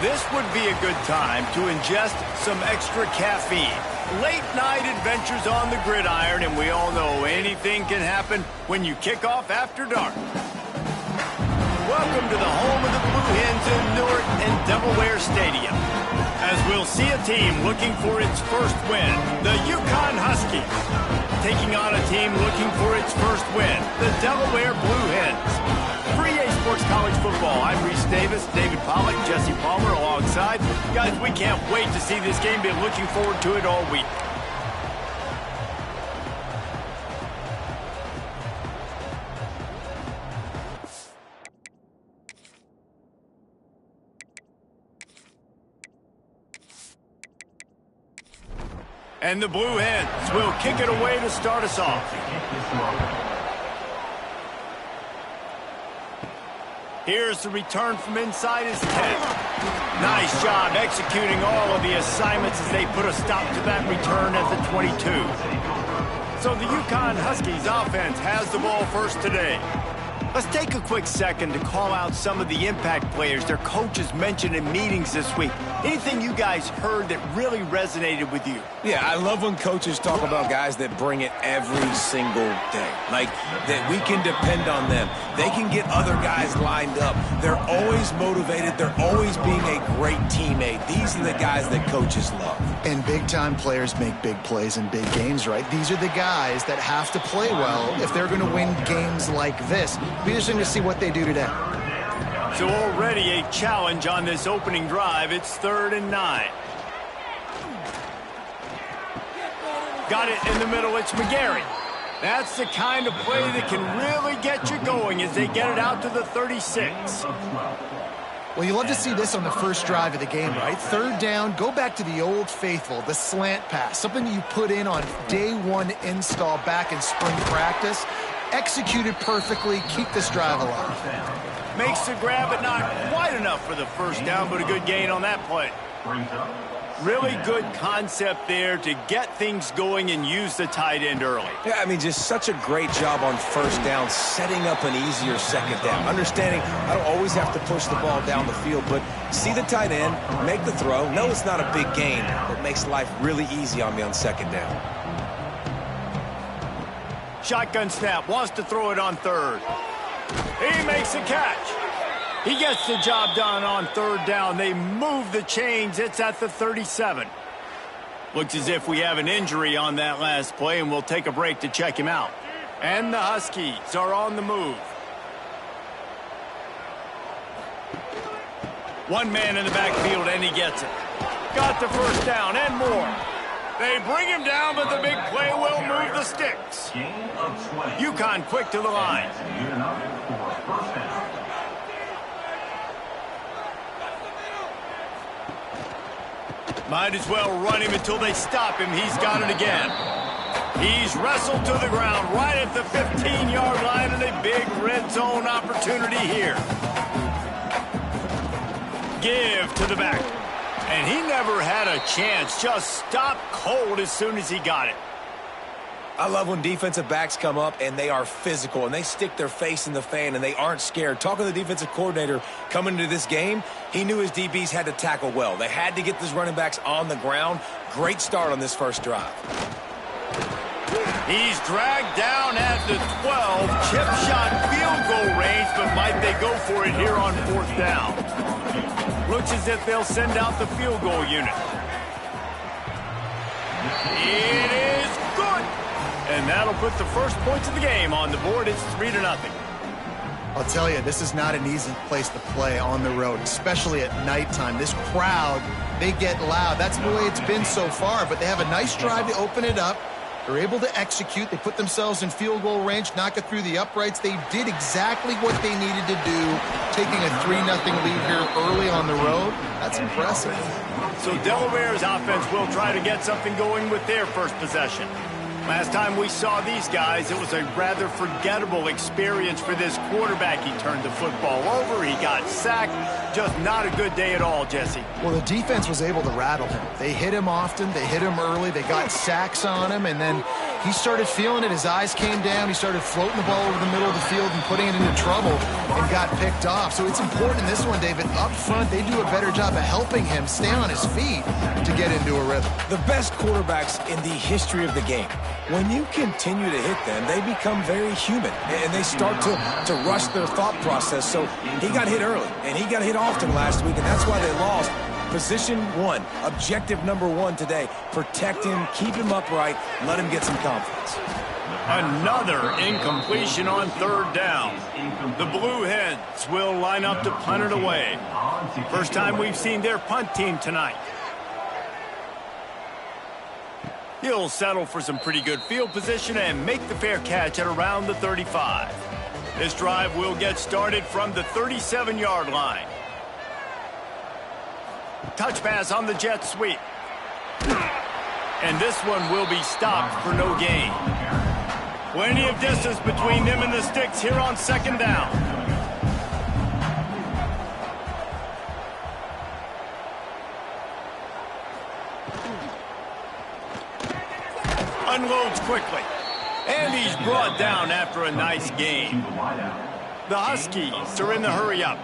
This would be a good time to ingest some extra caffeine. Late night adventures on the gridiron, and we all know anything can happen when you kick off after dark. Welcome to the home of the Blue Hens in Newark and Delaware Stadium, as we'll see a team looking for its first win, the UConn Huskies, taking on a team looking for its first win, the Delaware Blue Hens. For EA Sports College Football, I'm Reese Davis, David Pollack, Jesse Palmer alongside. Guys, we can't wait to see this game. Been looking forward to it all week. And the Blue Hens will kick it away to start us off. Here's the return from inside his 10. Nice job executing all of the assignments as they put a stop to that return at the 22. So the UConn Huskies offense has the ball first today. Let's take a quick second to call out some of the impact players their coaches mentioned in meetings this week. Anything you guys heard that really resonated with you? Yeah, I love when coaches talk about guys that bring it every single day. Like, that we can depend on them. They can get other guys lined up. They're always motivated. They're always being a great teammate. These are the guys that coaches love. And big-time players make big plays in big games, right? These are the guys that have to play well if they're going to win games like this. Be interesting to see what they do today. So already a challenge on this opening drive. It's 3rd and 9. Got it in the middle. It's McGarry. That's the kind of play that can really get you going as they get it out to the 36. Well, you love to see this on the first drive of the game, right? 3rd down, go back to the old faithful, the slant pass, something you put in on day one install back in spring practice. Executed perfectly, keep this drive alive. Makes the grab, but not quite enough for the first down, but a good gain on that play. Really good concept there to get things going and use the tight end early. Yeah, I mean, just such a great job on first down, setting up an easier second down. Understanding I don't always have to push the ball down the field, but see the tight end, make the throw. No, it's not a big gain, but makes life really easy on me on second down. Shotgun snap, wants to throw it on 3rd. He makes a catch. He gets the job done on 3rd down. They move the chains. It's at the 37. Looks as if we have an injury on that last play, and we'll take a break to check him out. And the Huskies are on the move. One man in the backfield, and he gets it. Got the first down and more. They bring him down, but the big play will move the sticks. UConn quick to the line. Might as well run him until they stop him. He's got it again. He's wrestled to the ground right at the 15-yard line, and a big red zone opportunity here. Give to the back. And he never had a chance. Just stopped cold as soon as he got it. I love when defensive backs come up and they are physical and they stick their face in the fan and they aren't scared. Talking to the defensive coordinator coming into this game, he knew his DBs had to tackle well. They had to get these running backs on the ground. Great start on this first drive. He's dragged down at the 12. Chip shot field goal range, but might they go for it here on 4th down? Looks as if they'll send out the field goal unit. It is good. And that'll put the first points of the game on the board. It's 3-0. I'll tell you, this is not an easy place to play on the road, especially at nighttime. This crowd, they get loud. That's the way it's been so far, but they have a nice drive to open it up. They're able to execute. They put themselves in field goal range, knock it through the uprights. They did exactly what they needed to do, taking a 3-0 lead here early on the road. That's impressive. So Delaware's offense will try to get something going with their first possession. Last time we saw these guys, it was a rather forgettable experience for this quarterback. He turned the football over, he got sacked. Just not a good day at all, Jesse. Well, the defense was able to rattle him. They hit him often, they hit him early, they got sacks on him, and then he started feeling it. His eyes came down. He started floating the ball over the middle of the field and putting it into trouble and got picked off. So it's important in this one, David. Up front, they do a better job of helping him stay on his feet to get into a rhythm. The best quarterbacks in the history of the game, when you continue to hit them, they become very human, and they start to rush their thought process. So he got hit early, and he got hit often last week, and that's why they lost. Position one, objective number one today. Protect him, keep him upright, let him get some confidence. Another incompletion on third down. The Blue Hens will line up to punt it away. First time we've seen their punt team tonight. He'll settle for some pretty good field position and make the fair catch at around the 35. This drive will get started from the 37-yard line. Touch pass on the jet sweep. And this one will be stopped for no gain. Plenty of distance between them and the sticks here on second down. Unloads quickly. And he's brought down after a nice gain. The Huskies are in the hurry up.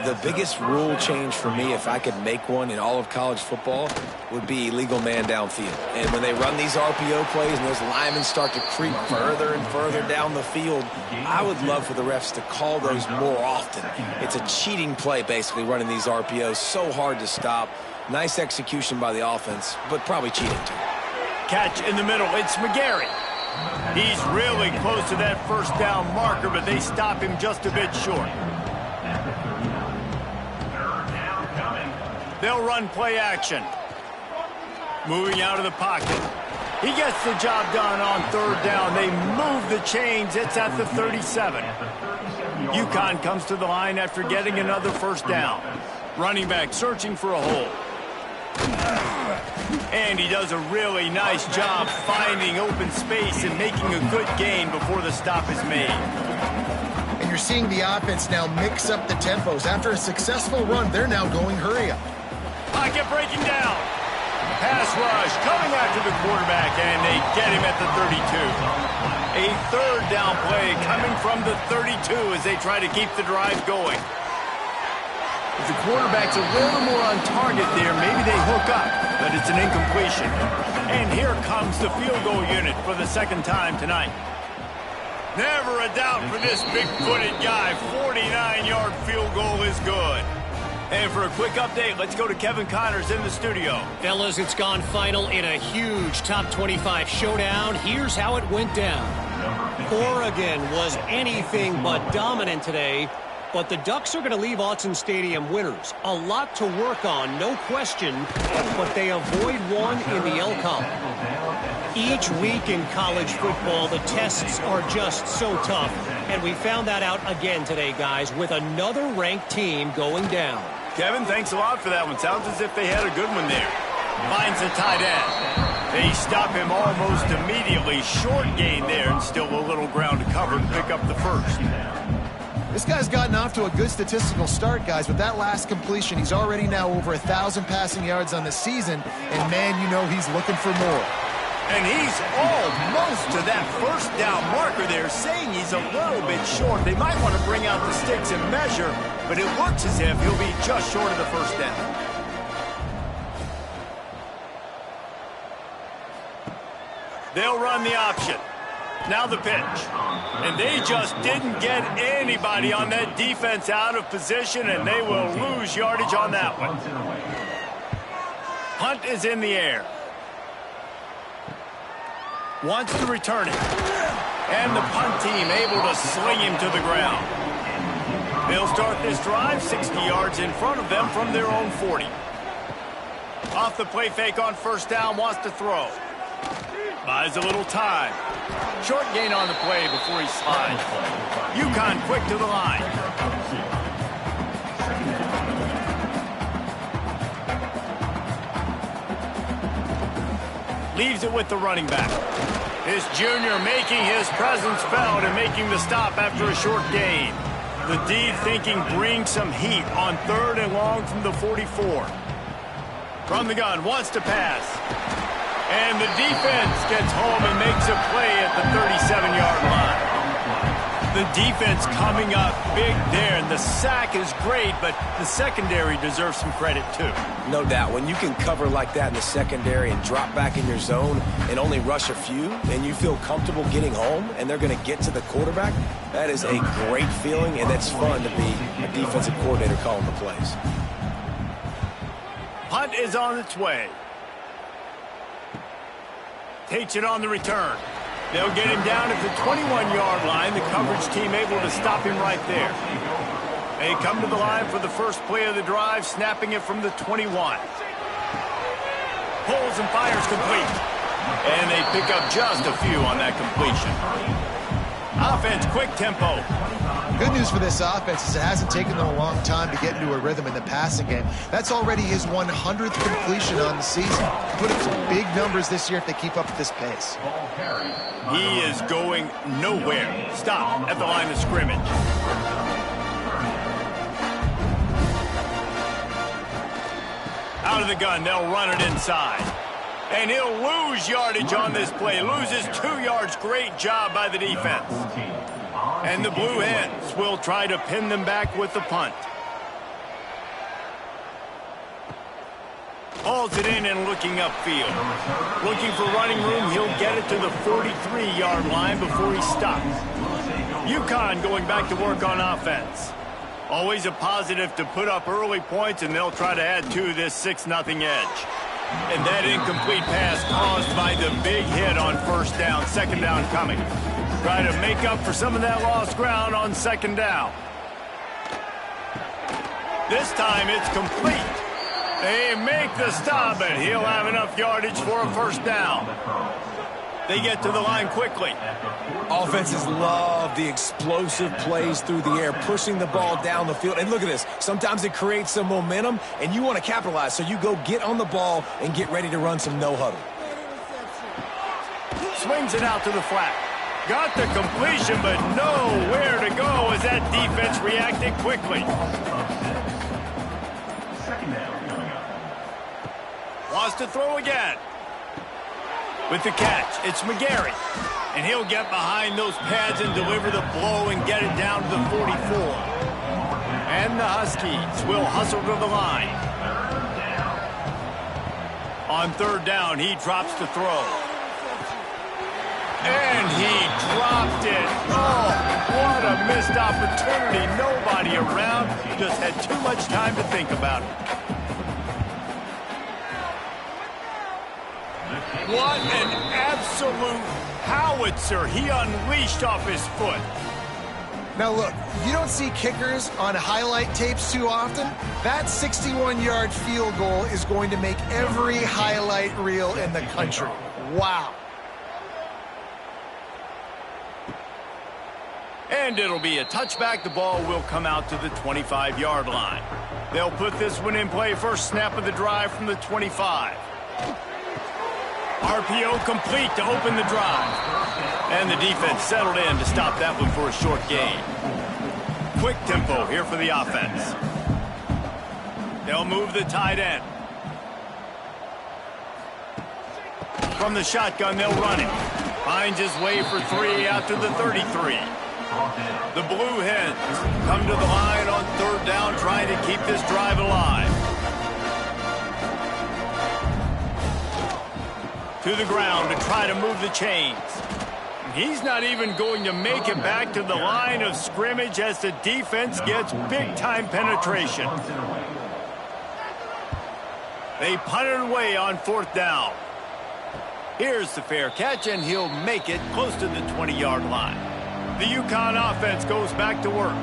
The biggest rule change for me, if I could make one in all of college football, would be illegal man downfield. And when they run these RPO plays and those linemen start to creep further and further down the field, I would love for the refs to call those more often. It's a cheating play, basically, running these RPOs. So hard to stop. Nice execution by the offense, but probably cheating too. Catch in the middle. It's McGarry. He's really close to that first down marker, but they stop him just a bit short. They'll run play action. Moving out of the pocket. He gets the job done on third down. They move the chains. It's at the 37. UConn comes to the line after getting another first down. Running back searching for a hole. And he does a really nice job finding open space and making a good gain before the stop is made. And you're seeing the offense now mix up the tempos. After a successful run, they're now going hurry up. Pocket breaking down. Pass rush coming after the quarterback, and they get him at the 32. A third down play coming from the 32 as they try to keep the drive going. If the quarterback's a little more on target there, maybe they hook up, but it's an incompletion. And here comes the field goal unit for the second time tonight. Never a doubt for this big-footed guy. 49-yard field goal is good. And for a quick update, let's go to Kevin Connors in the studio. Fellas, it's gone final in a huge top 25 showdown. Here's how it went down. Oregon was anything but dominant today, but the Ducks are going to leave Autzen Stadium winners. A lot to work on, no question, but they avoid one in the L column. Each week in college football, the tests are just so tough, and we found that out again today, guys, with another ranked team going down. Kevin, thanks a lot for that one. Sounds as if they had a good one there. Finds a tight end. They stop him almost immediately. Short gain there, and still a little ground to cover to pick up the first. This guy's gotten off to a good statistical start, guys. With that last completion, he's already now over 1,000 passing yards on the season, and man, you know he's looking for more. And he's almost to that first down marker there, saying he's a little bit short. They might want to bring out the sticks and measure, but it looks as if he'll be just short of the first down. They'll run the option. Now the pitch. And they just didn't get anybody on that defense out of position, and they will lose yardage on that one. Punt is in the air. Wants to return it. And the punt team able to sling him to the ground. They'll start this drive 60 yards in front of them from their own 40. Off the play fake on first down, wants to throw. Buys a little time. Short gain on the play before he slides. UConn quick to the line. Leaves it with the running back. This junior making his presence felt and making the stop after a short gain. The D thinking bring some heat on third and long from the 44. From the gun, wants to pass. And the defense gets home and makes a play at the 37-yard line. The defense coming up big there, and the sack is great, but the secondary deserves some credit too. No doubt. When you can cover like that in the secondary and drop back in your zone and only rush a few, and you feel comfortable getting home, and they're going to get to the quarterback, that is a great feeling, and it's fun to be a defensive coordinator calling the plays. Punt is on its way. Takes it on the return. They'll get him down at the 21-yard line. The coverage team able to stop him right there. They come to the line for the first play of the drive, snapping it from the 21. Pulls and fires complete. And they pick up just a few on that completion. Offense, quick tempo. Good news for this offense is it hasn't taken them a long time to get into a rhythm in the passing game. That's already his 100th completion on the season. Put up some big numbers this year if they keep up at this pace. He is going nowhere. Stop at the line of scrimmage. Out of the gun, they'll run it inside. And he'll lose yardage on this play. Loses 2 yards. Great job by the defense. And the Blue Hens will try to pin them back with the punt. Hauls it in and looking upfield. Looking for running room, he'll get it to the 43-yard line before he stops. UConn going back to work on offense. Always a positive to put up early points, and they'll try to add to this 6-0 edge. And that incomplete pass caused by the big hit on first down, second down coming. Try to make up for some of that lost ground on second down. This time it's complete. They make the stop, and he'll have enough yardage for a first down. They get to the line quickly. Offenses love the explosive plays through the air, pushing the ball down the field. And look at this. Sometimes it creates some momentum, and you want to capitalize. So you go get on the ball and get ready to run some no-huddle. Swings it out to the flat. Got the completion, but nowhere to go as that defense reacted quickly. Wants to throw again. With the catch, it's McGarry. And he'll get behind those pads and deliver the blow and get it down to the 44. And the Huskies will hustle to the line. On third down, he drops to throw. And he dropped it. Oh, what a missed opportunity. Nobody around. Just had too much time to think about it. What an absolute howitzer he unleashed off his foot. Now look, you don't see kickers on highlight tapes too often. That 61-yard field goal is going to make every highlight reel in the country. Wow. And it'll be a touchback. The ball will come out to the 25-yard line. They'll put this one in play. First snap of the drive from the 25. RPO complete to open the drive. And the defense settled in to stop that one for a short gain. Quick tempo here for the offense. They'll move the tight end. From the shotgun, they'll run it. Finds his way for 3 out to the 33. The Blue Hens come to the line on third down, trying to keep this drive alive. To the ground to try to move the chains. He's not even going to make it back to the line of scrimmage as the defense gets big-time penetration. They punt it away on fourth down. Here's the fair catch, and he'll make it close to the 20-yard line. The UConn offense goes back to work.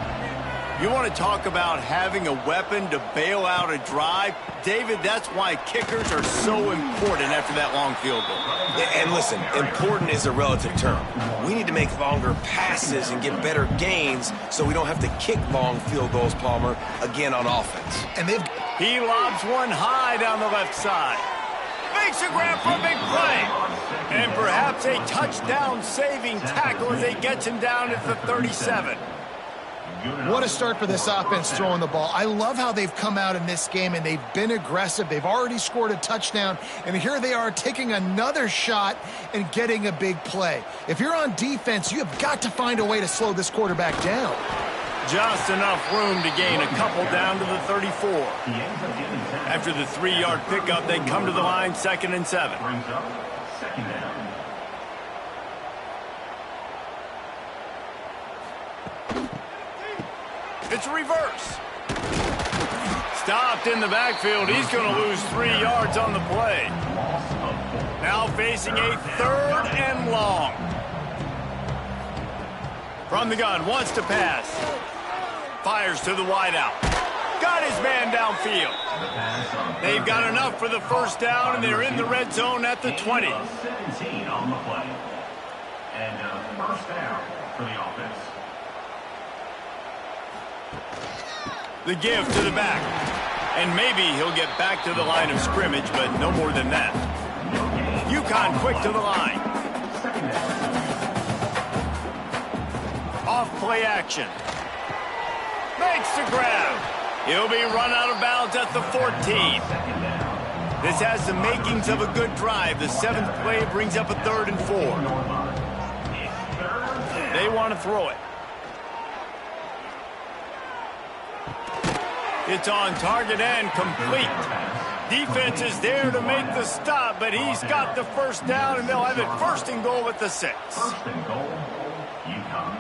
You want to talk about having a weapon to bail out a drive? David, that's why kickers are so important after that long field goal. And listen, important is a relative term. We need to make longer passes and get better gains so we don't have to kick long field goals, Palmer, again on offense. And he lobs one high down the left side. Makes a grab for a big play. And perhaps a touchdown-saving tackle as they get him down at the 37. What a start for this offense throwing the ball. I love how they've come out in this game, and they've been aggressive. They've already scored a touchdown, and here they are taking another shot and getting a big play. If you're on defense, you have got to find a way to slow this quarterback down. Just enough room to gain a couple down to the 34. After the 3-yard pickup, they come to the line 2nd and 7. It's a reverse. Stopped in the backfield. He's going to lose 3 yards on the play. Now facing a 3rd and long. From the gun, wants to pass. Fires to the wideout. Got his man downfield. They've got enough for the first down, and they're in the red zone at the 20. 17 on the play. And first down for the offense. The give to the back. And maybe he'll get back to the line of scrimmage, but no more than that. UConn quick to the line. Off play action. Makes the grab. He'll be run out of bounds at the 14. This has the makings of a good drive. The 7th play brings up a 3rd and 4. They want to throw it. It's on target and complete. Defense is there to make the stop, but he's got the first down, and they'll have it 1st and goal at the 6. 1st and goal, UConn.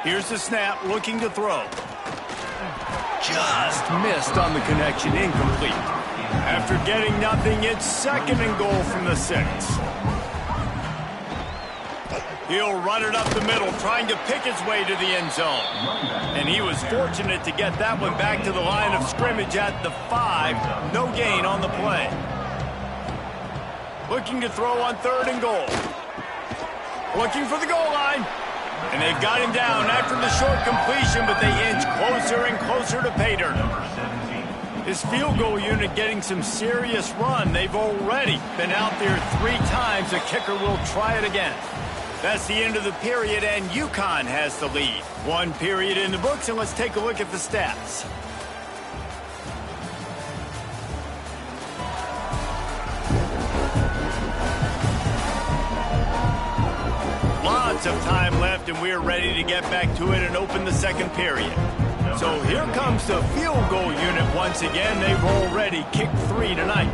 Here's the snap, looking to throw. Just missed on the connection, incomplete. After getting nothing, it's 2nd and goal from the 6. He'll run it up the middle, trying to pick his way to the end zone. And he was fortunate to get that one back to the line of scrimmage at the 5. No gain on the play. Looking to throw on 3rd and goal. Looking for the goal line. And they've got him down after the short completion, but they inch closer and closer to pay dirt. His field goal unit getting some serious run. They've already been out there 3 times. The kicker will try it again. That's the end of the period, and UConn has the lead. 1 period in the books, and let's take a look at the stats. Lots of time left, and we're ready to get back to it and open the 2nd period. So here comes the field goal unit once again. They've already kicked 3 tonight.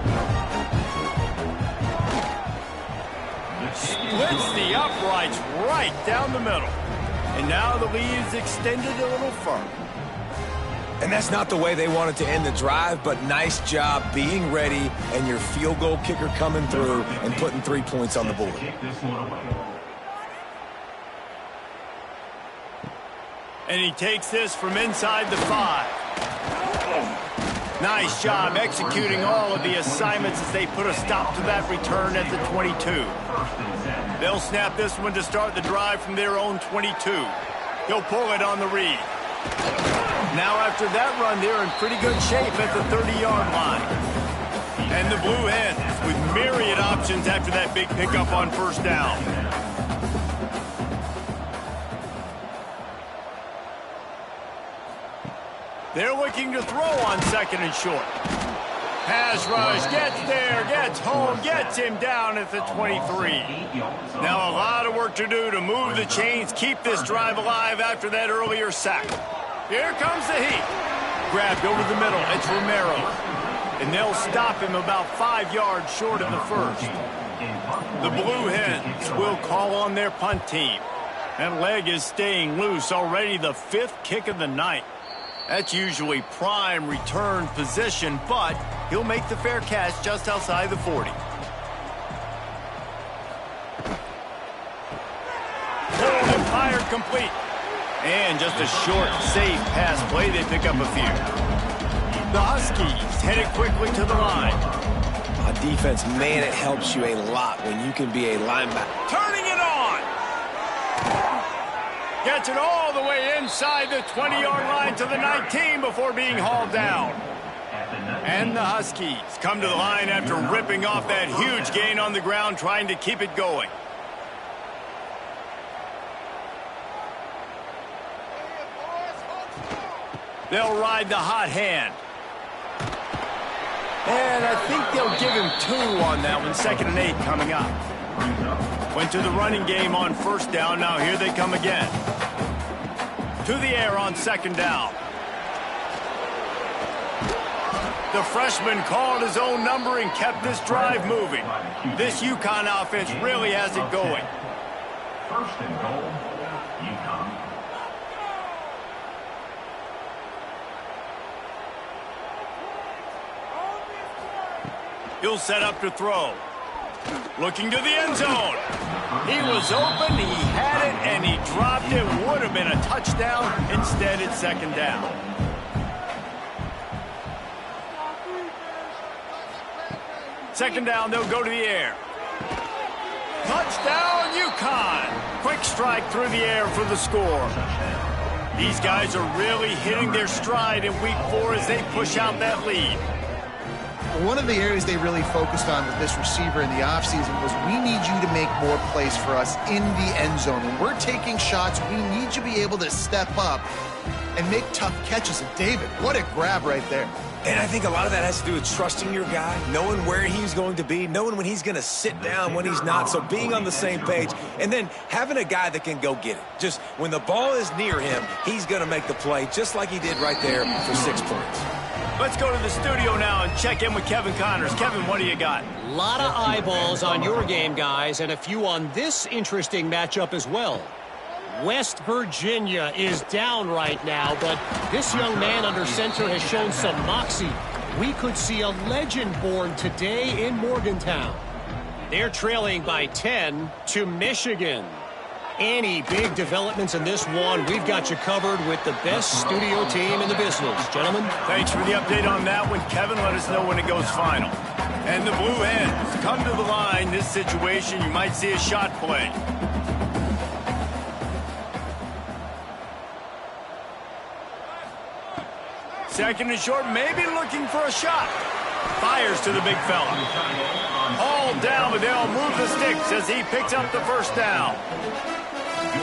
Splits the uprights right down the middle. And now the lead is extended a little further. And that's not the way they wanted to end the drive, but nice job being ready and your field goal kicker coming through and putting 3 points on the board. And he takes this from inside the 5. Nice job executing all of the assignments as they put a stop to that return at the 22. They'll snap this one to start the drive from their own 22. He'll pull it on the read. Now after that run, they're in pretty good shape at the 30-yard line. And the Blue Hens with myriad options after that big pickup on 1st down. They're looking to throw on 2nd and short. Pass rush, gets there, gets home, gets him down at the 23. Now a lot of work to do to move the chains, keep this drive alive after that earlier sack. Here comes the heat. Grabbed over the middle, it's Romero. And they'll stop him about 5 yards short of the 1st. The Blue Hens will call on their punt team. That leg is staying loose, already the 5th kick of the night. That's usually prime return position, but he'll make the fair catch just outside the 40. Pulled and fired complete. And just a short, safe pass play. They pick up a few. The Huskies headed quickly to the line. On defense, man, it helps you a lot when you can be a linebacker. Turning it on. Gets it all the way inside the 20-yard line to the 19 before being hauled down. And the Huskies come to the line after ripping off that huge gain on the ground, trying to keep it going. They'll ride the hot hand. And I think they'll give him 2 on that one. 2nd and 8 coming up. Went to the running game on 1st down. Now here they come again. To the air on 2nd down. The freshman called his own number and kept this drive moving. This UConn offense really has it going. 1st and goal, UConn. He'll set up to throw. Looking to the end zone. He was open, he had it, and he dropped it. Would have been a touchdown. Instead, it's 2nd down. Second down, they'll go to the air. Touchdown, UConn. Quick strike through the air for the score. These guys are really hitting their stride in week 4 as they push out that lead. One of the areas they really focused on with this receiver in the offseason was we need you to make more plays for us in the end zone. When we're taking shots, we need you to be able to step up and make tough catches. And David, what a grab right there. And I think a lot of that has to do with trusting your guy, knowing where he's going to be, knowing when he's going to sit down, when he's not, so being on the same page, and then having a guy that can go get it. Just when the ball is near him, he's going to make the play, just like he did right there for 6 points. Let's go to the studio now and check in with Kevin Connors. Kevin, what do you got? A lot of eyeballs on your game, guys, and a few on this interesting matchup as well. West Virginia is down right now, but this young man under center has shown some moxie. We could see a legend born today in Morgantown. They're trailing by 10 to Michigan. Any big developments in this one, we've got you covered with the best studio team in the business. Gentlemen. Thanks for the update on that one, Kevin. Let us know when it goes final. And the Blue Hens come to the line. This situation, you might see a shot play. Second and short, maybe looking for a shot. Fires to the big fella. All down, but they'll move the sticks as he picks up the 1st down.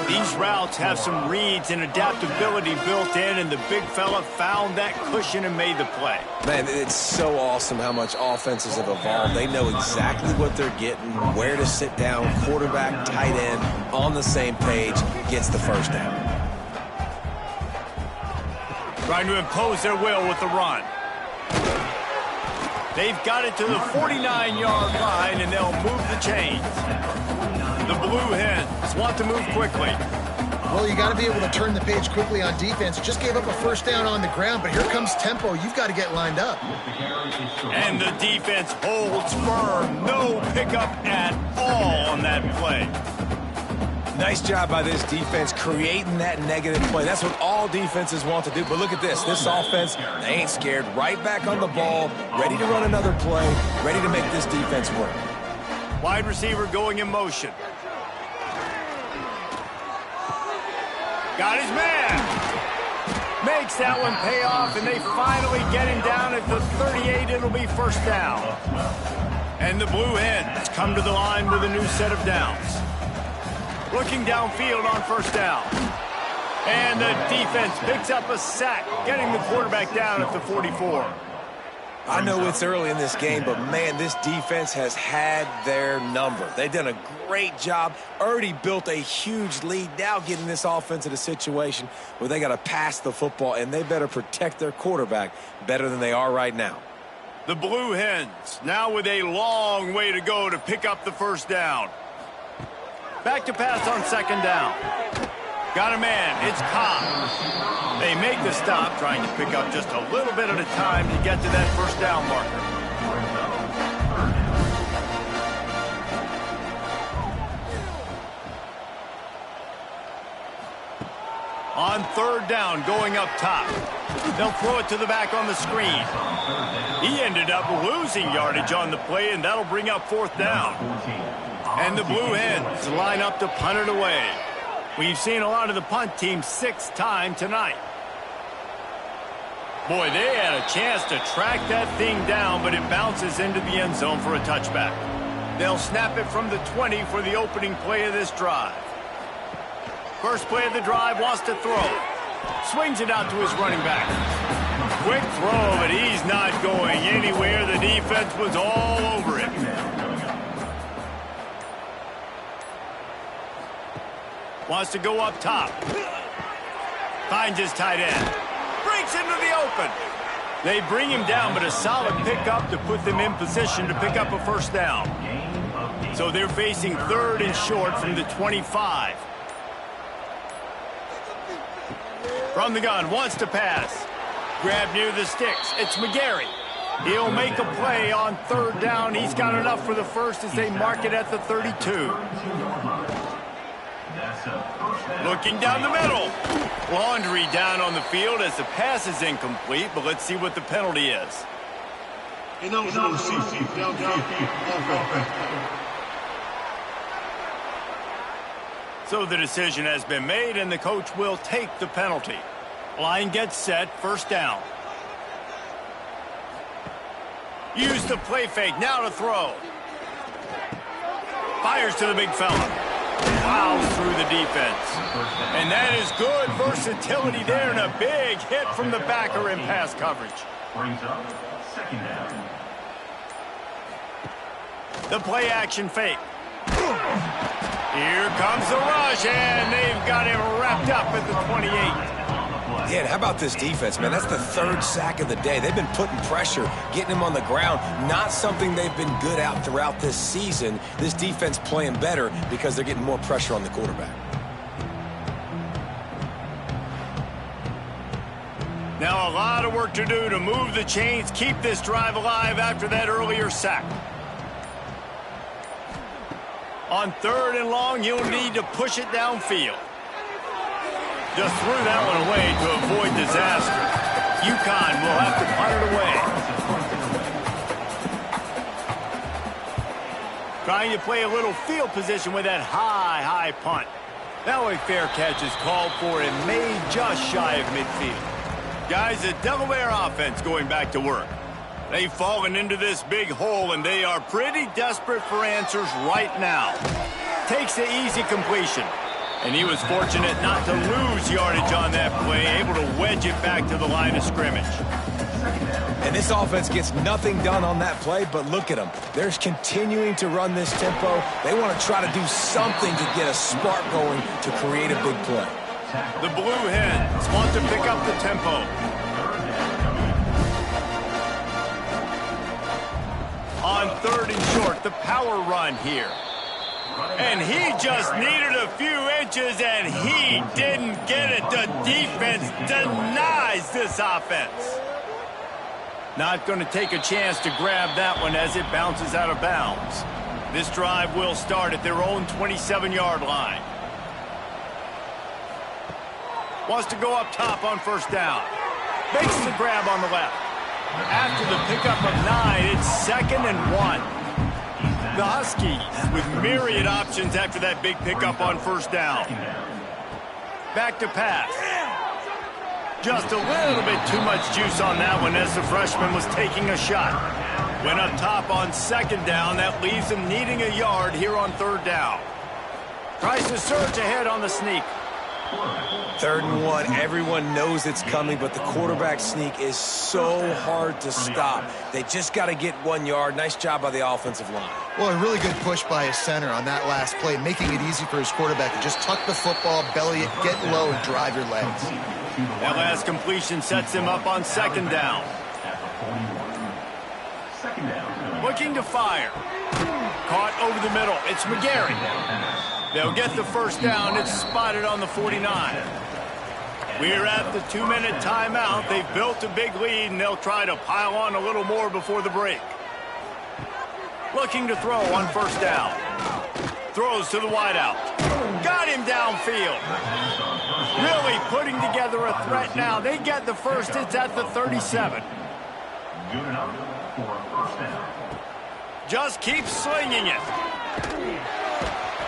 These routes have some reads and adaptability built in, and the big fella found that cushion and made the play. Man, it's so awesome how much offenses have evolved. They know exactly what they're getting, where to sit down, quarterback, tight end, on the same page, gets the 1st down. Trying to impose their will with the run. They've got it to the 49-yard line, and they'll move the chains. The Blue Hens want to move quickly. Well, you got to be able to turn the page quickly on defense. Just gave up a 1st down on the ground, but here comes tempo. You've got to get lined up. And the defense holds firm. No pickup at all on that play. Nice job by this defense creating that negative play. That's what all defenses want to do. But look at this. This offense, they ain't scared. Right back on the ball, ready to run another play, ready to make this defense work. Wide receiver going in motion. Got his man. Makes that one pay off, and they finally get him down at the 38. It'll be 1st down. And the Blue Hens come to the line with a new set of downs. Looking downfield on 1st down. And the defense picks up a sack, getting the quarterback down at the 44. I know it's early in this game, but, man, this defense has had their number. They've done a great job, already built a huge lead, now getting this offense in a situation where they got to pass the football, and they better protect their quarterback better than they are right now. The Blue Hens now with a long way to go to pick up the 1st down. Back to pass on 2nd down. Got a man. It's Cobb. They make the stop, trying to pick up just a little bit at a time to get to that 1st down marker. On 3rd down, going up top. They'll throw it to the back on the screen. He ended up losing yardage on the play, and that'll bring up 4th down. And the Blue Hens line up to punt it away. We've seen a lot of the punt team 6th time tonight. Boy, they had a chance to track that thing down, but it bounces into the end zone for a touchback. They'll snap it from the 20 for the opening play of this drive. First play of the drive, wants to throw. Swings it out to his running back. Quick throw, but he's not going anywhere. The defense was all over him. Wants to go up top. Finds his tight end. Breaks into the open. They bring him down, but a solid pickup to put them in position to pick up a first down. So they're facing 3rd and short from the 25. From the gun, wants to pass. Grab near the sticks. It's McGarry. He'll make a play on 3rd down. He's got enough for the first as they mark it at the 32. Looking down the middle. Laundry down on the field as the pass is incomplete, but let's see what the penalty is. So the decision has been made, and the coach will take the penalty. Line gets set, first down. Use the play fake, now to throw. Fires to the big fella. Plows through the defense. And that is good versatility there, and a big hit from the backer in pass coverage. Brings up 2nd down. The play action fake. Here comes the rush, and they've got him wrapped up at the 28. Yeah, how about this defense, man? That's the 3rd sack of the day. They've been putting pressure, getting him on the ground. Not something they've been good at throughout this season. This defense playing better because they're getting more pressure on the quarterback. Now a lot of work to do to move the chains, keep this drive alive after that earlier sack. On 3rd and long, you'll need to push it downfield. Just threw that one away to avoid disaster. UConn will have to punt it away. Trying to play a little field position with that high punt. Now a fair catch is called for and made just shy of midfield. Guys, the Delaware offense going back to work. They've fallen into this big hole, and they are pretty desperate for answers right now. Takes the easy completion. And he was fortunate not to lose yardage on that play, able to wedge it back to the line of scrimmage. And this offense gets nothing done on that play, but look at them. They're continuing to run this tempo. They want to try to do something to get a spark going to create a big play. The Blue Hens want to pick up the tempo. On 3rd and short, the power run here. And he just needed a few inches, and he didn't get it. The defense denies this offense. Not going to take a chance to grab that one as it bounces out of bounds. This drive will start at their own 27-yard line. Wants to go up top on 1st down. Makes the grab on the left. After the pickup of 9, it's 2nd and 1. The Huskies with myriad options after that big pickup on 1st down. Back to pass. Just a little bit too much juice on that one as the freshman was taking a shot. Went up top on 2nd down. That leaves him needing a yard here on 3rd down. Tries to surge ahead on the sneak. 3rd and 1, everyone knows it's coming, but the quarterback sneak is so hard to stop. They just got to get 1 yard. Nice job by the offensive line. Well, a really good push by his center on that last play, making it easy for his quarterback to just tuck the football, belly it, get low, and drive your legs. That last completion sets him up on 2nd down. Looking to fire. Caught over the middle. It's McGarry. They'll get the first down. It's spotted on the 49. We're at the 2-minute timeout. They've built a big lead, and they'll try to pile on a little more before the break. Looking to throw on 1st down. Throws to the wideout. Got him downfield. Really putting together a threat now. They get the first. It's at the 37. Good enough for a 1st down. Just keep slinging it.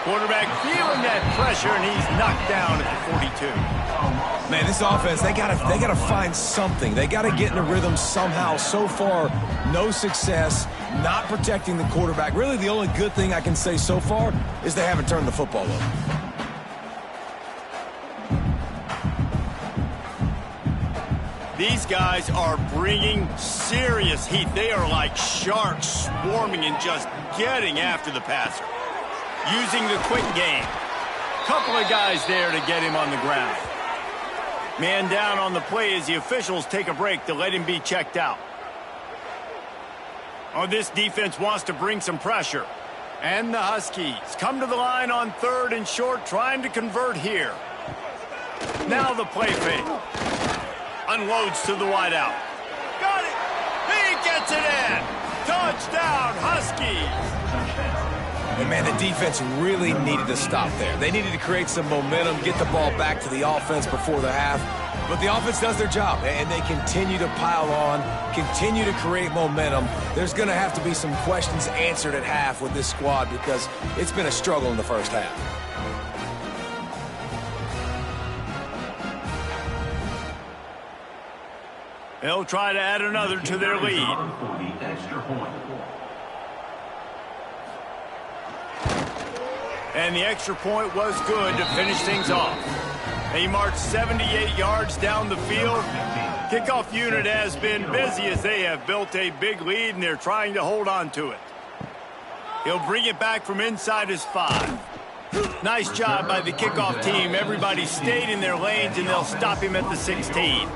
Quarterback feeling that pressure, and he's knocked down at the 42. Man, this offense, they gotta find something. They gotta get in a rhythm somehow. So far, no success, not protecting the quarterback. Really, the only good thing I can say so far is they haven't turned the football over. These guys are bringing serious heat. They are like sharks swarming and just getting after the passer. Using the quick game. Couple of guys there to get him on the ground. Man down on the play as the officials take a break to let him be checked out. Oh, this defense wants to bring some pressure. And the Huskies come to the line on 3rd and short, trying to convert here. Now the play fake. Unloads to the wideout. Got it! He gets it in! Touchdown, Huskies! And, man, the defense really needed to stop there. They needed to create some momentum, get the ball back to the offense before the half. But the offense does their job, and they continue to pile on, continue to create momentum. There's going to have to be some questions answered at half with this squad because it's been a struggle in the first half. They'll try to add another to their lead. And the extra point was good to finish things off. They marched 78 yards down the field. Kickoff unit has been busy as they have built a big lead, and they're trying to hold on to it. He'll bring it back from inside his 5. Nice job by the kickoff team. Everybody stayed in their lanes, and they'll stop him at the 16.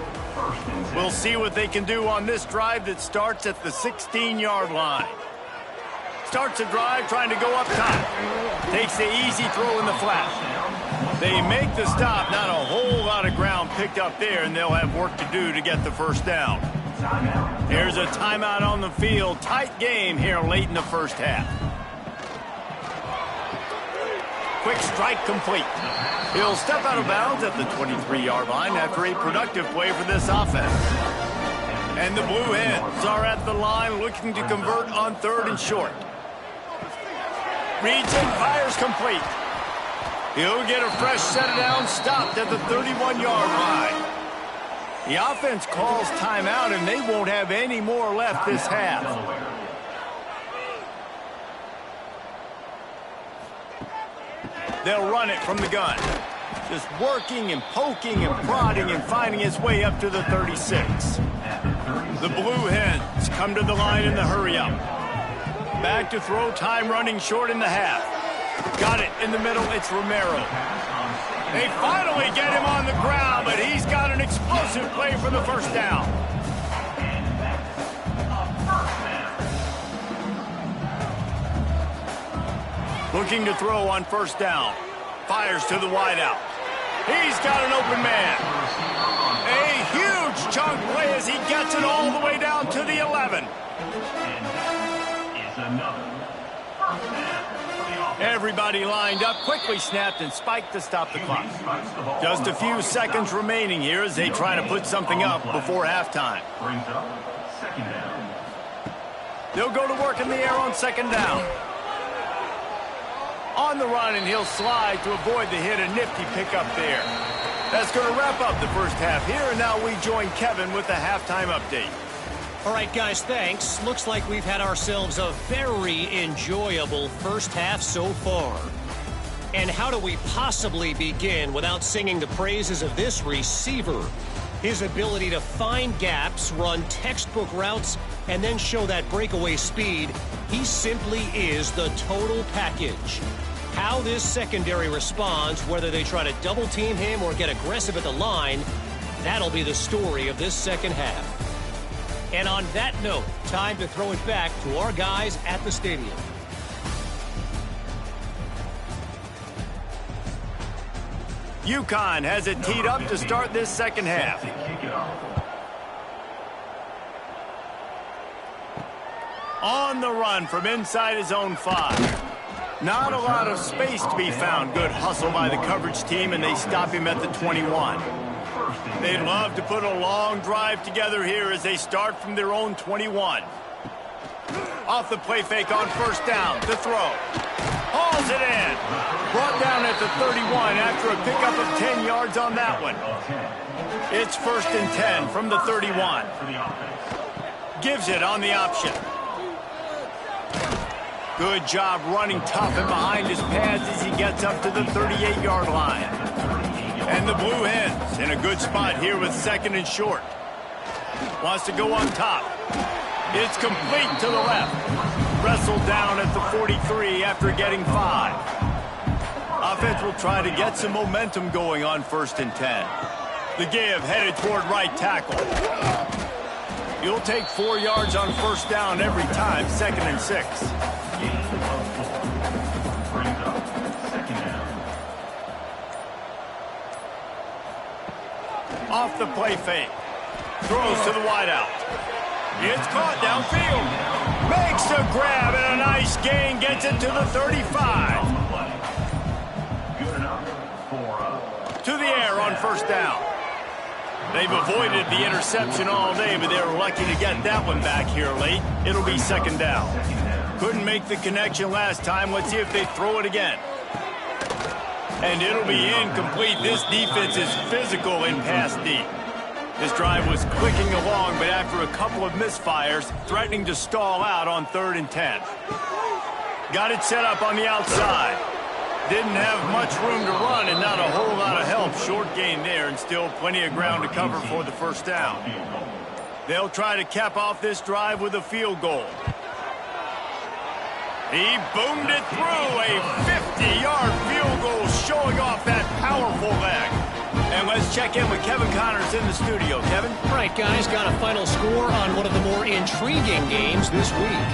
We'll see what they can do on this drive that starts at the 16-yard line. Starts a drive trying to go up top. Takes the easy throw in the flat. They make the stop. Not a whole lot of ground picked up there, and they'll have work to do to get the first down. Here's a timeout on the field. Tight game here late in the first half. Quick strike complete. He'll step out of bounds at the 23-yard line after a productive play for this offense. And the Blue Hens are at the line looking to convert on 3rd and short. Reads and fires complete. He'll get a fresh set down, stopped at the 31-yard line. The offense calls timeout, and they won't have any more left this half. They'll run it from the gun. Just working and poking and prodding and finding his way up to the 36. The Blue Hens come to the line in the hurry-up. Back to throw, time running short in the half. Got it in the middle, it's Romero. They finally get him on the ground, but he's got an explosive play for the first down. Looking to throw on first down. Fires to the wideout. He's got an open man. A huge chunk play as he gets it all the way down to the 11. Everybody lined up, quickly snapped and spiked to stop the clock. Just a few seconds remaining here as they try to put something up before halftime. They'll go to work in the air on 2nd down. On the run, and he'll slide to avoid the hit. A nifty pickup there. That's going to wrap up the first half here, and now we join Kevin with the halftime update. All right, guys, thanks. Looks like we've had ourselves a very enjoyable first half so far. And how do we possibly begin without singing the praises of this receiver? His ability to find gaps, run textbook routes, and then show that breakaway speed. He simply is the total package. How this secondary responds, whether they try to double-team him or get aggressive at the line, that'll be the story of this second half. And on that note, time to throw it back to our guys at the stadium. UConn has it teed up to start this second half. On the run from inside his own 5. Not a lot of space to be found. Good hustle by the coverage team, and they stop him at the 21. They'd love to put a long drive together here as they start from their own 21. Off the play fake on first down. The throw. Hauls it in. Brought down at the 31 after a pickup of 10 yards on that one. It's 1st and 10 from the 31. Gives it on the option. Good job running tough and behind his pads as he gets up to the 38-yard line. And the Blue Hens in a good spot here with 2nd and short. Wants to go on top. It's complete to the left. Wrestled down at the 43 after getting 5. Offense will try to get some momentum going on 1st and 10. The give headed toward right tackle. You'll take 4 yards on 1st down every time, 2nd and 6. Off the play fake. Throws to the wideout. It's caught downfield. Makes the grab and a nice gain. Gets it to the 35. To the air on 1st down. They've avoided the interception all day, but they were lucky to get that one back here late. It'll be 2nd down. Couldn't make the connection last time. Let's see if they throw it again. And it'll be incomplete. This defense is physical in pass deep. This drive was clicking along, but after a couple of misfires, threatening to stall out on 3rd and 10. Got it set up on the outside. Didn't have much room to run and not a whole lot of help. Short gain there and still plenty of ground to cover for the 1st down. They'll try to cap off this drive with a field goal. He boomed it through. A 50-yard field goal showing off that powerful leg. And let's check in with Kevin Connors in the studio. Kevin? All right, guys, got a final score on one of the more intriguing games this week.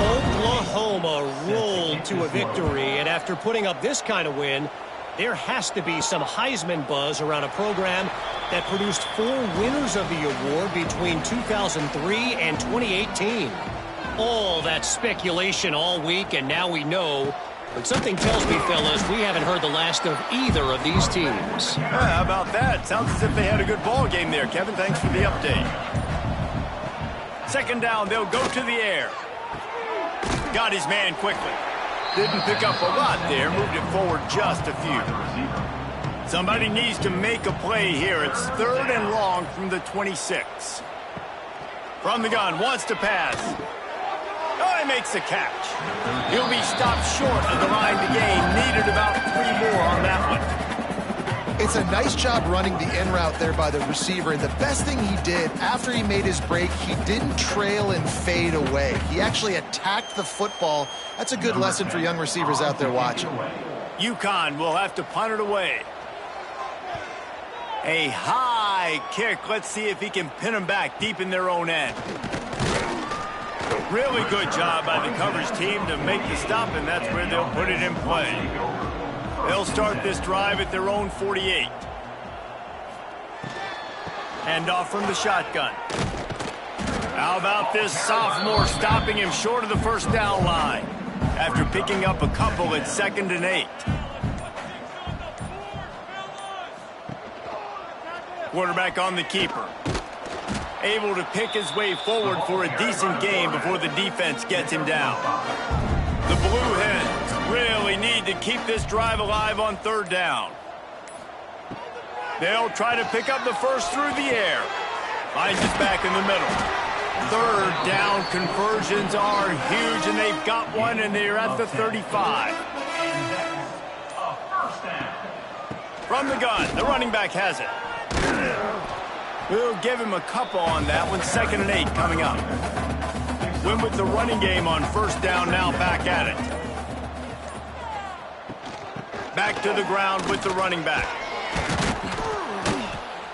Oklahoma rolled to a victory, and after putting up this kind of win, there has to be some Heisman buzz around a program that produced 4 winners of the award between 2003 and 2018. All that speculation all week, and now we know. But something tells me, fellas, we haven't heard the last of either of these teams. Yeah, how about that? Sounds as if they had a good ball game there, Kevin. Thanks for the update. 2nd down, they'll go to the air. Got his man quickly. Didn't pick up a lot there. Moved it forward just a few. Somebody needs to make a play here. It's 3rd and long from the 26. From the gun, wants to pass. Oh, he makes the catch. He'll be stopped short of the line to gain. Needed about 3 more on that one. It's a nice job running the in route there by the receiver. And the best thing he did after he made his break, he didn't trail and fade away. He actually attacked the football. That's a good lesson for young receivers out there watching. UConn will have to punt it away. A high kick. Let's see if he can pin them back deep in their own end. Really good job by the coverage team to make the stop, and that's where they'll put it in play. They'll start this drive at their own 48. Hand off from the shotgun. How about this sophomore stopping him short of the 1st down line after picking up a couple at 2nd and 8. Quarterback on the keeper. Able to pick his way forward for a decent game before the defense gets him down. The Blue Hens really need to keep this drive alive on 3rd down. They'll try to pick up the first through the air. Finds it back in the middle. 3rd down conversions are huge, and they've got one, and they're at the 35. From the gun, the running back has it. We'll give him a couple on that one. 2nd and 8 coming up. Win with the running game on 1st down, now back at it. Back to the ground with the running back.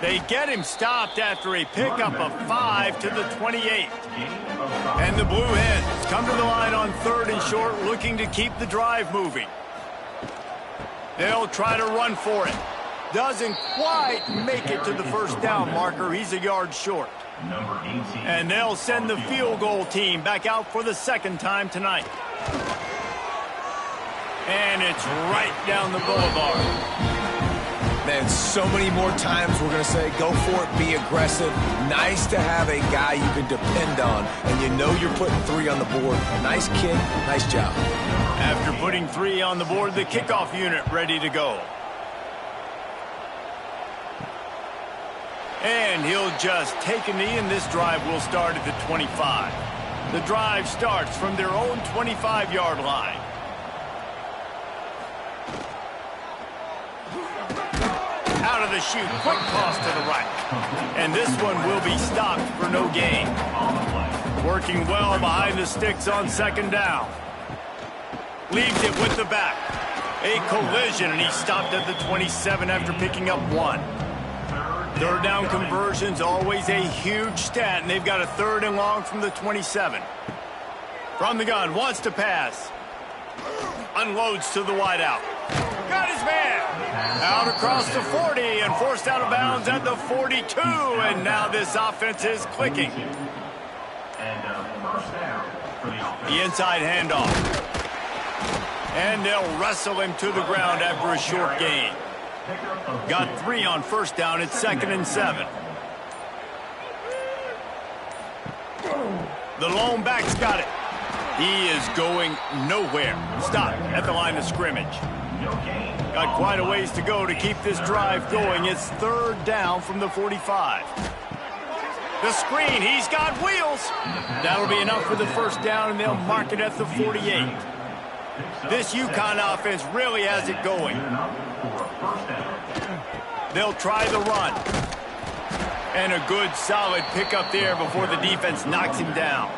They get him stopped after a pickup of 5 to the 28. And the Blue Hens come to the line on 3rd and short, looking to keep the drive moving. They'll try to run for it. Doesn't quite make it to the 1st down marker. He's a yard short. And they'll send the field goal team back out for the 2nd time tonight. And it's right down the boulevard. Man, so many more times we're going to say, go for it, be aggressive. Nice to have a guy you can depend on, and you know you're putting 3 on the board. Nice kick, nice job. After putting 3 on the board, the kickoff unit ready to go. And he'll just take a knee, and this drive will start at the 25. The drive starts from their own 25-yard line. Out of to shoot. Quick toss to the right. And this one will be stopped for no gain. Working well behind the sticks on second down. Leaves it with the back. A collision, and he stopped at the 27 after picking up 1. Third down conversion's always a huge stat, and they've got a 3rd and long from the 27. From the gun, wants to pass. Unloads to the wideout. Got his man. Out across the 40 and forced out of bounds at the 42. And now this offense is clicking. The inside handoff. And they'll wrestle him to the ground after a short gain. Got 3 on first down. It's 2nd and 7. The lone back's got it. He is going nowhere. Stop at the line of scrimmage. Got quite a ways to go to keep this drive going. It's 3rd down from the 45. The screen, he's got wheels. That'll be enough for the first down, and they'll mark it at the 48. This UConn offense really has it going. They'll try the run. And a good, solid pickup there before the defense knocks him down.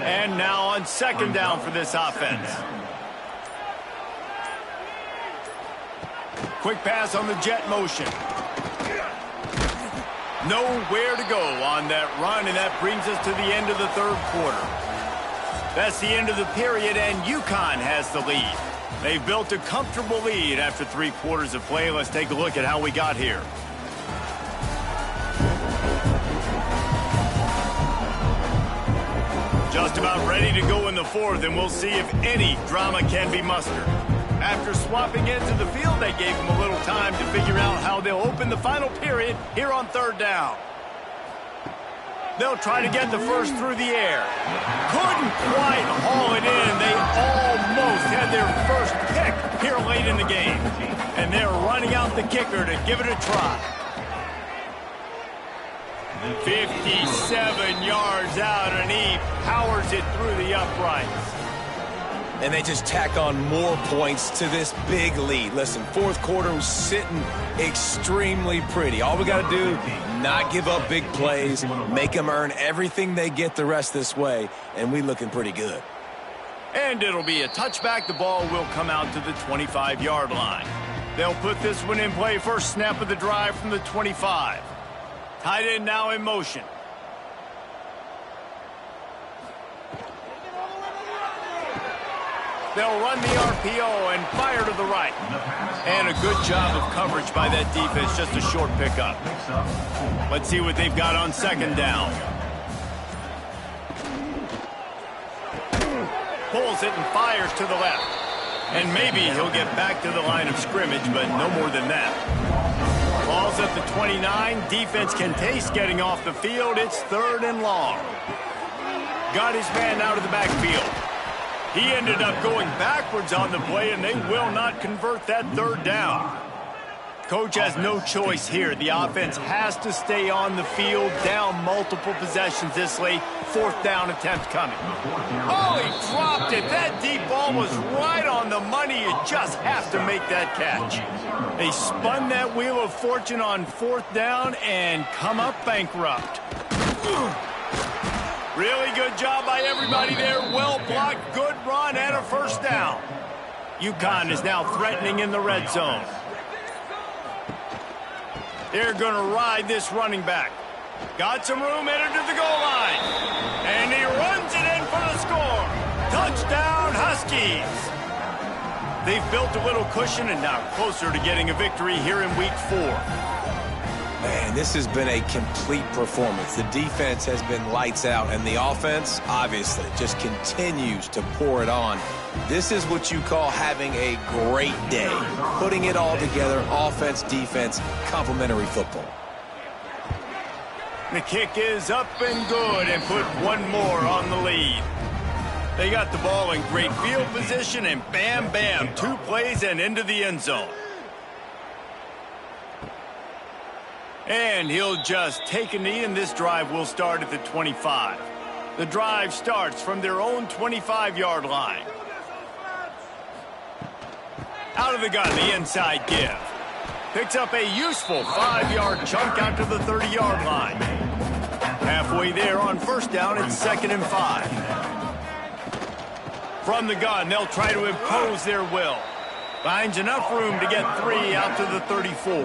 And now on 2nd down for this offense. Quick pass on the jet motion. Nowhere to go on that run, and that brings us to the end of the 3rd quarter. That's the end of the period, and UConn has the lead. They've built a comfortable lead after 3 quarters of play. Let's take a look at how we got here. Just about ready to go in the 4th, and we'll see if any drama can be mustered. After swapping ends of the field, they gave them a little time to figure out how they'll open the final period here on 3rd down. They'll try to get the first through the air. Couldn't quite haul it in. They almost had their first pick here late in the game. And they're running out the kicker to give it a try. 57 yards out, and he powers it through the uprights. And they just tack on more points to this big lead. Listen, 4th quarter was sitting extremely pretty. All we got to do, not give up big plays, make them earn everything they get the rest this way, and we looking pretty good. And it'll be a touchback. The ball will come out to the 25-yard line. They'll put this one in play. First snap of the drive from the 25. Tight end now in motion. They'll run the RPO and fire to the right. And a good job of coverage by that defense. Just a short pickup. Let's see what they've got on 2nd down. Pulls it and fires to the left. And maybe he'll get back to the line of scrimmage, but no more than that. Ball's at the 29. Defense can taste getting off the field. It's 3rd and long. Got his man out of the backfield. He ended up going backwards on the play, and they will not convert that 3rd down. Coach has no choice here. The offense has to stay on the field, down multiple possessions this late. 4th down attempt coming. Oh, he dropped it. That deep ball was right on the money. You just have to make that catch. They spun that wheel of fortune on 4th down and come up bankrupt. Really good job by everybody there. Well blocked, good run, and a first down. UConn is now threatening in the red zone. They're going to ride this running back. Got some room, headed to the goal line. And he runs it in for the score. Touchdown, Huskies. They've built a little cushion and now closer to getting a victory here in week 4. Man, this has been a complete performance. The defense has been lights out, and the offense, obviously, just continues to pour it on. This is what you call having a great day. Putting it all together, offense, defense, complementary football. The kick is up and good, and put one more on the lead. They got the ball in great field position, and bam, bam, 2 plays and into the end zone. And he'll just take a knee, and this drive will start at the 25. The drive starts from their own 25-yard line. Out of the gun, the inside give. Picks up a useful 5-yard chunk out to the 30-yard line. Halfway there on first down, it's 2nd and 5. From the gun, they'll try to impose their will. Finds enough room to get 3 out to the 34.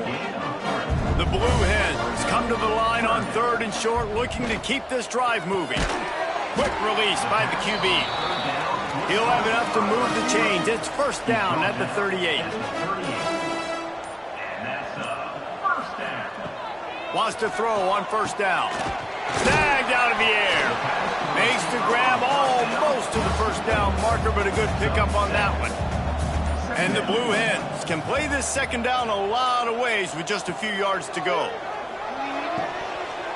The Blue Hens come to the line on 3rd and short, looking to keep this drive moving. Quick release by the QB. He'll have enough to move the chains. It's first down at the 38. Wants to throw on first down. Snagged out of the air. Makes the grab almost to the first down marker, but a good pickup on that one. And the Blue Hens can play this second down a lot of ways with just a few yards to go.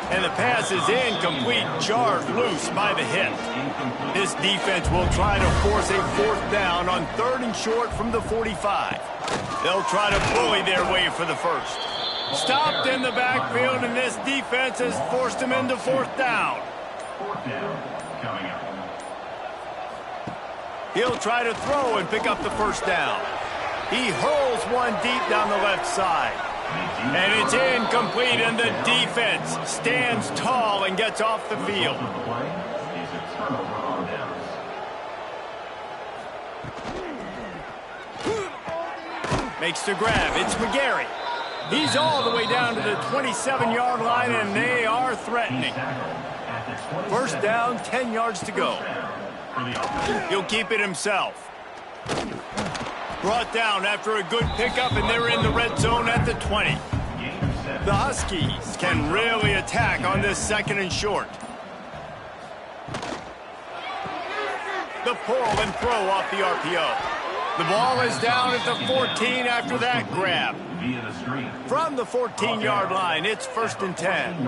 And the pass is incomplete, jarred loose by the hit. This defense will try to force a 4th down on 3rd and short from the 45. They'll try to bully their way for the first. Stopped in the backfield, and this defense has forced him into 4th down. 4th down coming up. He'll try to throw and pick up the first down. He hurls one deep down the left side. And it's incomplete, and the defense stands tall and gets off the field. Makes the grab. It's McGarry. He's all the way down to the 27-yard line, and they are threatening. First down, 10 yards to go. He'll keep it himself. Brought down after a good pickup, and they're in the red zone at the 20. The Huskies can really attack on this 2nd and short. The pull and throw off the RPO. The ball is down at the 14 after that grab. From the 14-yard line, it's 1st and 10.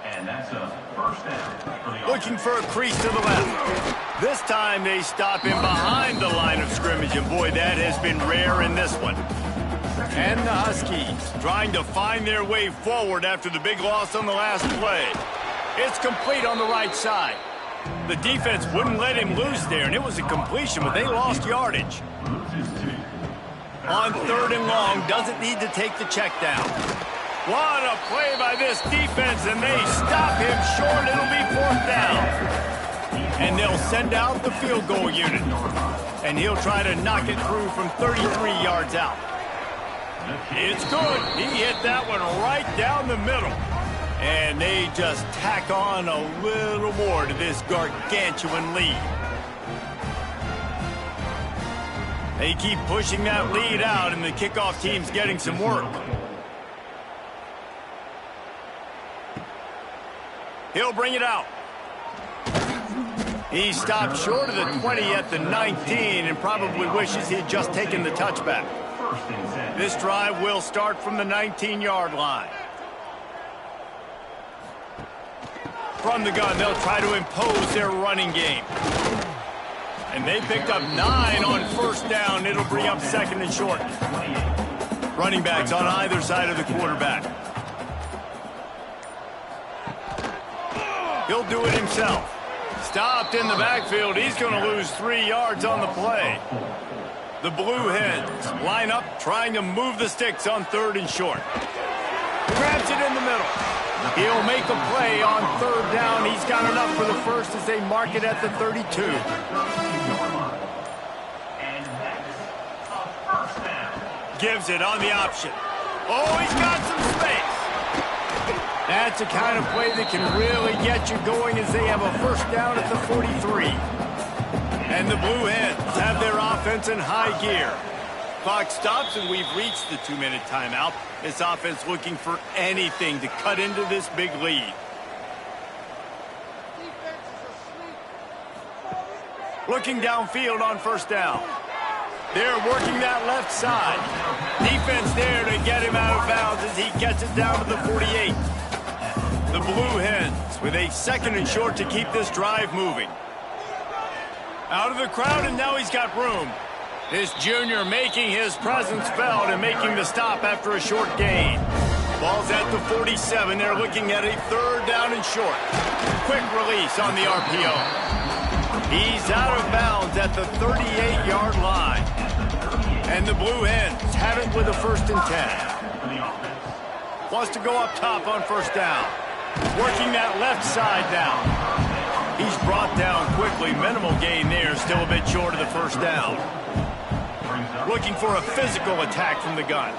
And that's a first down. Looking for a crease to the left. This time they stop him behind the line of scrimmage, and boy, that has been rare in this one. And the Huskies trying to find their way forward after the big loss on the last play. It's complete on the right side. The defense wouldn't let him loose there, and it was a completion, but they lost yardage. On 3rd and long, doesn't need to take the check down. What a play by this defense, and they stop him short. It'll be 4th down. And they'll send out the field goal unit. And he'll try to knock it through from 33 yards out. It's good. He hit that one right down the middle. And they just tack on a little more to this gargantuan lead. They keep pushing that lead out, and the kickoff team's getting some work. He'll bring it out. He stopped short of the 20 at the 19 and probably wishes he had just taken the touchback. This drive will start from the 19-yard line. From the gun, they'll try to impose their running game. And they picked up 9 on first down. It'll bring up 2nd and short. Running backs on either side of the quarterback. He'll do it himself. Stopped in the backfield. He's going to lose 3 yards on the play. The Blue Hens line up trying to move the sticks on 3rd and short. Grabs it in the middle. He'll make a play on 3rd down. He's got enough for the first as they mark it at the 32. Gives it on the option. Oh, he's got some space. That's the kind of play that can really get you going as they have a first down at the 43. And the Blue Hens have their offense in high gear. Clock stops, and we've reached the 2-minute timeout. This offense looking for anything to cut into this big lead. Looking downfield on first down. They're working that left side. Defense there to get him out of bounds as he gets it down to the 48. The Blue Hens with a 2nd and short to keep this drive moving. Out of the crowd, and now he's got room. This junior making his presence felt and making the stop after a short gain. Ball's at the 47. They're looking at a 3rd down and short. Quick release on the RPO. He's out of bounds at the 38-yard line. And the Blue Hens have it with a 1st and 10. Wants to go up top on 1st down. Working that left side down. He's brought down quickly. Minimal gain there. Still a bit short of the 1st down. Looking for a physical attack from the gun.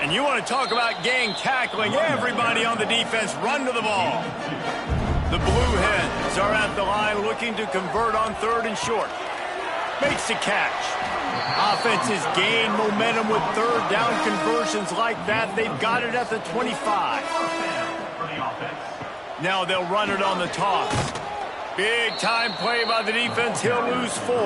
And you want to talk about gang tackling. Everybody on the defense run to the ball. The Blue Hens are at the line looking to convert on 3rd and short. Makes the catch. Offense has gained momentum with 3rd down conversions like that. They've got it at the 25. Now they'll run it on the toss. Big time play by the defense. He'll lose 4.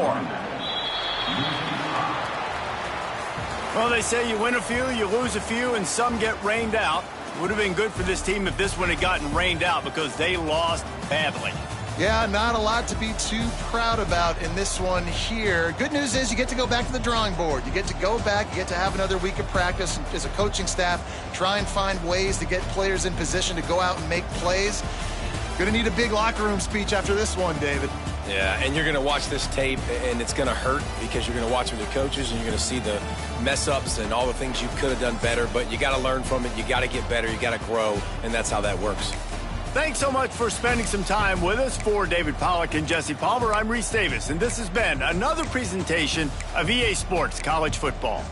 Well, they say you win a few, you lose a few, and some get rained out. Would have been good for this team if this one had gotten rained out because they lost badly. Yeah, not a lot to be too proud about in this one here. Good news is you get to go back to the drawing board. You get to go back, you get to have another week of practice as a coaching staff, try and find ways to get players in position to go out and make plays. Going to need a big locker room speech after this one, David. Yeah, and you're going to watch this tape, and it's going to hurt because you're going to watch with the coaches, and you're going to see the mess-ups and all the things you could have done better, but you got to learn from it. You got to get better. You got to grow, and that's how that works. Thanks so much for spending some time with us. For David Pollack and Jesse Palmer, I'm Reese Davis, and this has been another presentation of EA Sports College Football.